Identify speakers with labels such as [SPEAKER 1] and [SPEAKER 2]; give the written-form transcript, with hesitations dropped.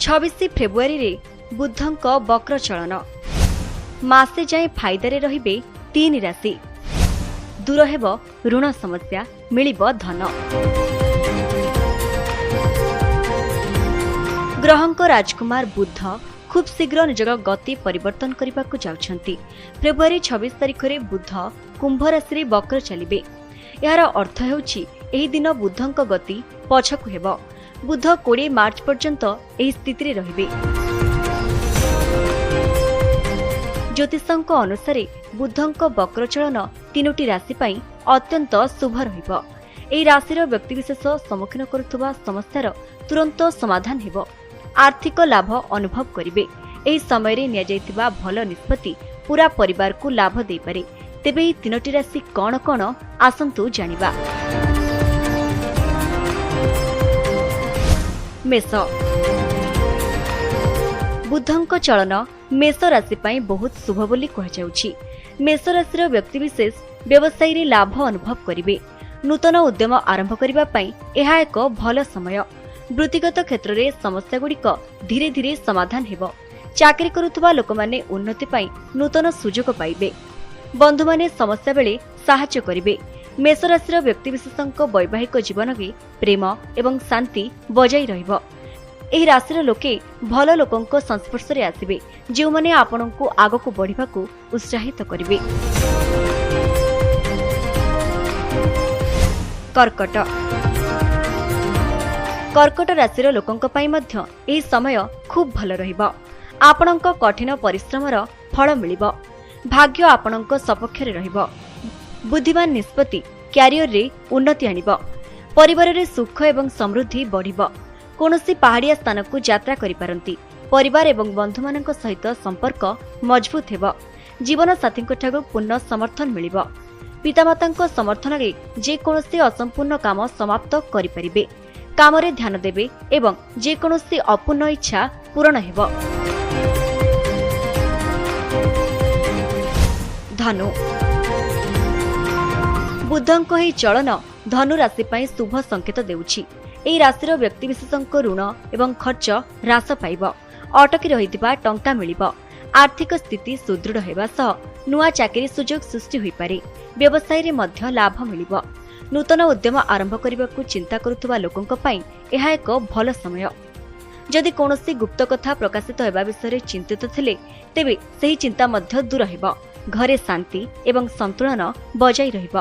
[SPEAKER 1] 26 February रे बुद्धंक वक्र चलन मासे जाए फायदारे रहिबे 3 राशि दूर हेब ऋण समस्या मिलिब धन। ग्रहंक राजकुमार बुद्ध खूब शीघ्र निजर गति परिवर्तन करने को जाउछंती। फेब्रुआरी 26 तारिख रे बुद्ध कुंभ राशि रे वक्र चलिबे। यार अर्थ हेउछि एही दिन बुद्धंक गति पछकु हेब। बुद्ध 20 मार्च पर्यंत एही स्थिति रे रहिबे। ज्योतिषंक अनुसार बुद्धंक वक्र चलन 3टी राशि पई अत्यंत शुभ रहिब। एही राशिर व्यक्तिविशेष सम्मुखीन करुवा समस्यार तुरंत समाधान हेब। आर्थिक लाभ अनुभव करिवे। एही समय रे निया जायतिबा भल निष्पत्ति पूरा परिवार को लाभ देई पारे। तेबे एही 3टी राशि कोन कोन आसंतु जानिबा। मेष बुद्धंक चलन मेष राशि पई बहुत शुभ बोली कह जाउछि। मेष राशिर व्यक्तिविशेष व्यवसाय रे लाभ अनुभव करिवे। नूतन उद्यम आरंभ करिबा पई एहा एक भल समय। वृत्तिगत क्षेत्र में समस्या गुड़िक धीरे धीरे समाधान हेब। चाकरी करुवा लोक माने उन्नति पाई नूतन सुजोग पाइबे। बंधु माने समस्या बेले साहाय्य करिवे। मेष राशिर व्यक्तिविशेषक वैवाहिक जीवन में प्रेम एवं शांति बजाई रहिब। एही राशिर लोके भल लोकंक संस्पर्श रे आसिबे जे माने आपनकु आगकु बढ़िबाकु उत्साहित करिवे। कर्कट कर्कट राशिर लोकंक पाई मध्य एही समय खूब भल रहिब। आपणक कठिन परिश्रमर फल मिलिब। भाग्य आपणक सपक्ष रे रहिब। बुद्धिमान निष्पत्ति क्यारियर रे उन्नति आनिब। परिवार रे सुख एवं समृद्धि बढ़िब। कोनोसी पहाड़िया स्थान को यात्रा करि पारंती। परिवार एवं बंधु मानक सहित संपर्क मजबूत हेब। जीवन साथी ठाकु पूर्ण समर्थन मिलिब। पितामातांक समर्थन रे जे कोनोसी असंपूर्ण काम समाप्त करि परिबे। काम रे ध्यान देबे एवं जे कोनोसी अपूर्ण इच्छा पूर्ण हेब। धनु बुद्धंक ही चलन धनु राशि पई शुभ संकेत देउछि। एही राशिर व्यक्तिविशेषक ऋण एवं खर्च ह्रास पाइब। अटकी रहितिबा टंका मिलिब। आर्थिक स्थिति सुदृढ़ हेबा सह नुआ चाकरी सुजोग सृष्टि होई पारे। व्यवसाय रे मध्य लाभ मिलिब। नूतन उद्यम आरंभ करने चिंता करुवा लोकंक पई एहा एक भल समय। जदि कोनोसी गुप्त कथा प्रकाशित हेबा विषय चिंतित थिले तेबे सही चिंता मध्य दूर हेब। घरे शांति एवं संतुलन बजाई रहिब।